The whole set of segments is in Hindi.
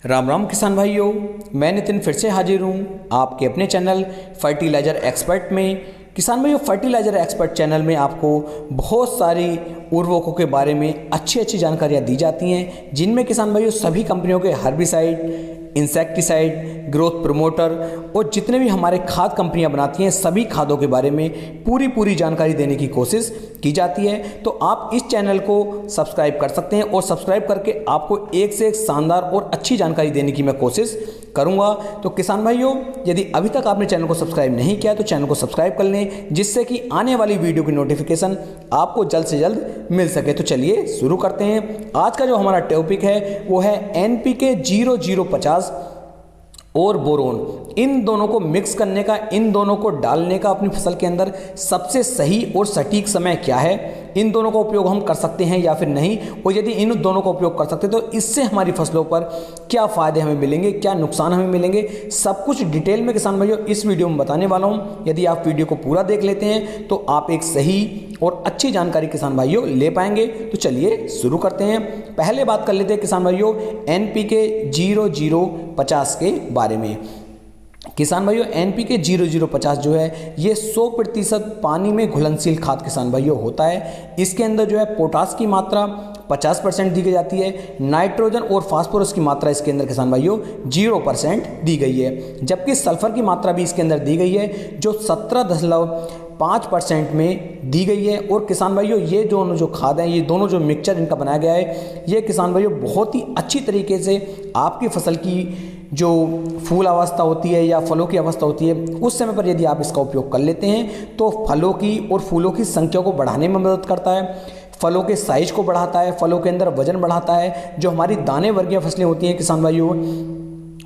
राम राम किसान भाइयों, मैं नितिन फिर से हाजिर हूँ आपके अपने चैनल फर्टिलाइज़र एक्सपर्ट में। किसान भाइयों, फर्टिलाइज़र एक्सपर्ट चैनल में आपको बहुत सारी उर्वरकों के बारे में अच्छी जानकारियाँ दी जाती हैं, जिनमें किसान भाइयों सभी कंपनियों के हर्बिसाइड, इंसेक्टिसाइड, ग्रोथ प्रमोटर और जितने भी हमारे खाद कंपनियां बनाती हैं सभी खादों के बारे में पूरी जानकारी देने की कोशिश की जाती है। तो आप इस चैनल को सब्सक्राइब कर सकते हैं और सब्सक्राइब करके आपको एक से एक शानदार और अच्छी जानकारी देने की मैं कोशिश करूंगा। तो किसान भाइयों, यदि अभी तक आपने चैनल को सब्सक्राइब नहीं किया तो चैनल को सब्सक्राइब कर लें, जिससे कि आने वाली वीडियो की नोटिफिकेशन आपको जल्द से जल्द मिल सके। तो चलिए शुरू करते हैं। आज का जो हमारा टॉपिक है वो है NPK 0050 और बोरोन। इन दोनों को मिक्स करने का, इन दोनों को डालने का अपनी फसल के अंदर सबसे सही और सटीक समय क्या है, इन दोनों का उपयोग हम कर सकते हैं या फिर नहीं, और यदि इन दोनों का उपयोग कर सकते हैं तो इससे हमारी फसलों पर क्या फ़ायदे हमें मिलेंगे, क्या नुकसान हमें मिलेंगे, सब कुछ डिटेल में किसान भाइयों इस वीडियो में बताने वाला हूँ। यदि आप वीडियो को पूरा देख लेते हैं तो आप एक सही और अच्छी जानकारी किसान भाइयों ले पाएंगे। तो चलिए शुरू करते हैं। पहले बात कर लेते हैं किसान भाइयों NPK 0050 के बारे में। किसान भाइयों NPK 0050 जो है ये 100% पानी में घुलनशील खाद किसान भाइयों होता है। इसके अंदर जो है पोटास की मात्रा 50% दी जाती है, नाइट्रोजन और फास्फोरस की मात्रा इसके अंदर किसान भाइयों 0% दी गई है, जबकि सल्फर की मात्रा भी इसके अंदर दी गई है जो 17.5% में दी गई है। और किसान भाइयों ये दोनों जो खाद हैं, ये दोनों जो मिक्सचर इनका बनाया गया है, ये किसान भाइयों बहुत ही अच्छी तरीके से आपकी फसल की जो फूल अवस्था होती है या फलों की अवस्था होती है उस समय पर यदि आप इसका उपयोग कर लेते हैं तो फलों की और फूलों की संख्या को बढ़ाने में मदद करता है, फलों के साइज को बढ़ाता है, फलों के अंदर वजन बढ़ाता है। जो हमारी दाने वर्गीय फसलें होती हैं किसान भाइयों,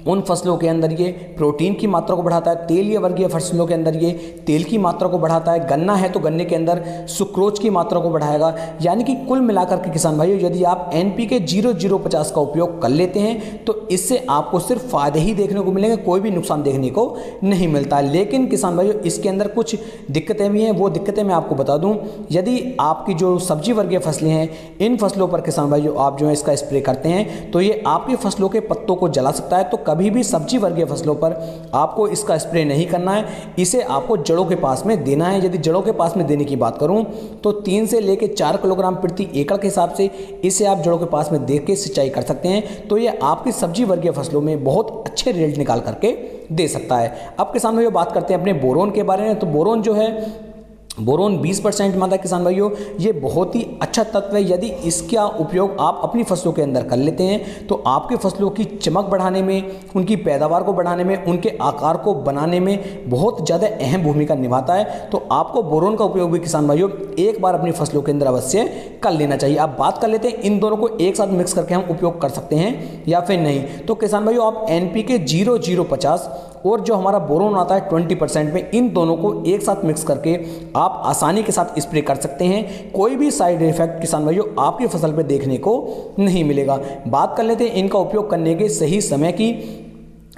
उन फसलों के अंदर ये प्रोटीन की मात्रा को बढ़ाता है, तेलीय वर्गीय फसलों के अंदर ये तेल की मात्रा को बढ़ाता है, गन्ना है तो गन्ने के अंदर सुक्रोज की मात्रा को बढ़ाएगा। यानी कि कुल मिलाकर के किसान भाइयों यदि आप NPK 0050 का उपयोग कर लेते हैं तो इससे आपको सिर्फ फायदे ही देखने को मिलेंगे, कोई भी नुकसान देखने को नहीं मिलता। लेकिन किसान भाइयों इसके अंदर कुछ दिक्कतें भी हैं, वो दिक्कतें मैं आपको बता दूँ। यदि आपकी जो सब्जी वर्गीय फसलें हैं, इन फसलों पर किसान भाइयों आप जो है इसका स्प्रे करते हैं तो ये आपकी फसलों के पत्तों को जला सकता है। तो कभी भी सब्जी वर्गीय फसलों पर आपको इसका स्प्रे नहीं करना है, इसे आपको जड़ों के पास में देना है। यदि जड़ों के पास में देने की बात करूं तो 3 से लेकर 4 किलोग्राम प्रति एकड़ के हिसाब से इसे आप जड़ों के पास में दे के सिंचाई कर सकते हैं। तो ये आपकी सब्जी वर्गीय फसलों में बहुत अच्छे रिजल्ट निकाल करके दे सकता है। अब किसान भाइयों बात करते हैं अपने बोरोन के बारे में। तो बोरोन जो है, बोरोन 20% मात्रा किसान भाइयों ये बहुत ही अच्छा तत्व है। यदि इसका उपयोग आप अपनी फसलों के अंदर कर लेते हैं तो आपके फसलों की चमक बढ़ाने में, उनकी पैदावार को बढ़ाने में, उनके आकार को बनाने में बहुत ज़्यादा अहम भूमिका निभाता है। तो आपको बोरोन का उपयोग भी किसान भाइयों एक बार अपनी फसलों के अंदर अवश्य कर लेना चाहिए। आप बात कर लेते हैं इन दोनों को एक साथ मिक्स करके हम उपयोग कर सकते हैं या फिर नहीं। तो किसान भाइयों आप NPK 0050 और जो हमारा बोरोन आता है 20% में, इन दोनों को एक साथ मिक्स करके आप आसानी के साथ स्प्रे कर सकते हैं। कोई भी साइड इफेक्ट किसान भाइयों आपकी फसल पे देखने को नहीं मिलेगा। बात कर लेते हैं इनका उपयोग करने के सही समय की।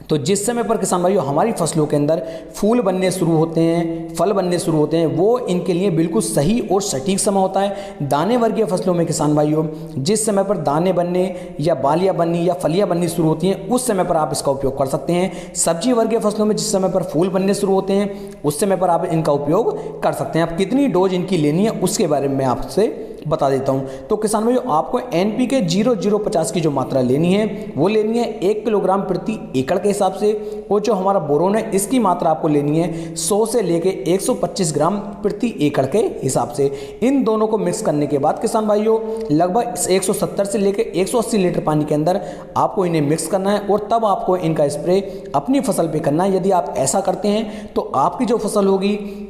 तो जिस समय पर किसान भाइयों हमारी फसलों के अंदर फूल बनने शुरू होते हैं, फल बनने शुरू होते हैं, वो इनके लिए बिल्कुल सही और सटीक समय होता है। दाने वर्गीय फसलों में किसान भाइयों जिस समय पर दाने बनने या बालियां बननी या फलियां बननी शुरू होती हैं उस समय पर आप इसका उपयोग कर सकते हैं। सब्जी वर्गीय फसलों में जिस समय पर फूल बनने शुरू होते हैं उस समय पर आप इनका उपयोग कर सकते हैं। आप कितनी डोज इनकी लेनी है उसके बारे में मैं आपसे बता देता हूं। तो किसान भाइयों आपको NPK 0050 की जो मात्रा लेनी है वो लेनी है 1 किलोग्राम प्रति एकड़ के हिसाब से, और जो हमारा बोरोन है इसकी मात्रा आपको लेनी है 100 से लेके 125 ग्राम प्रति एकड़ के हिसाब से। इन दोनों को मिक्स करने के बाद किसान भाइयों लगभग 170 से लेके 180 लीटर पानी के अंदर आपको इन्हें मिक्स करना है और तब आपको इनका स्प्रे अपनी फसल पे करना है। यदि आप ऐसा करते हैं तो आपकी जो फसल होगी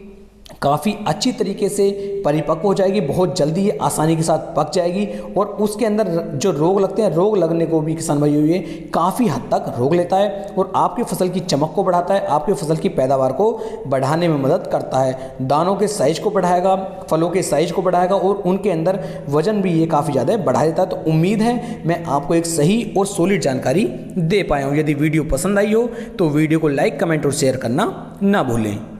काफ़ी अच्छी तरीके से परिपक्व हो जाएगी, बहुत जल्दी ये आसानी के साथ पक जाएगी, और उसके अंदर जो रोग लगते हैं, रोग लगने को भी किसान भाइयों ये काफ़ी हद तक रोक लेता है और आपकी फसल की चमक को बढ़ाता है, आपकी फसल की पैदावार को बढ़ाने में मदद करता है। दानों के साइज को बढ़ाएगा, फलों के साइज को बढ़ाएगा और उनके अंदर वजन भी ये काफ़ी ज़्यादा बढ़ा देता है। तो उम्मीद है मैं आपको एक सही और सॉलिड जानकारी दे पाया हूँ। यदि वीडियो पसंद आई हो तो वीडियो को लाइक, कमेंट और शेयर करना ना भूलें।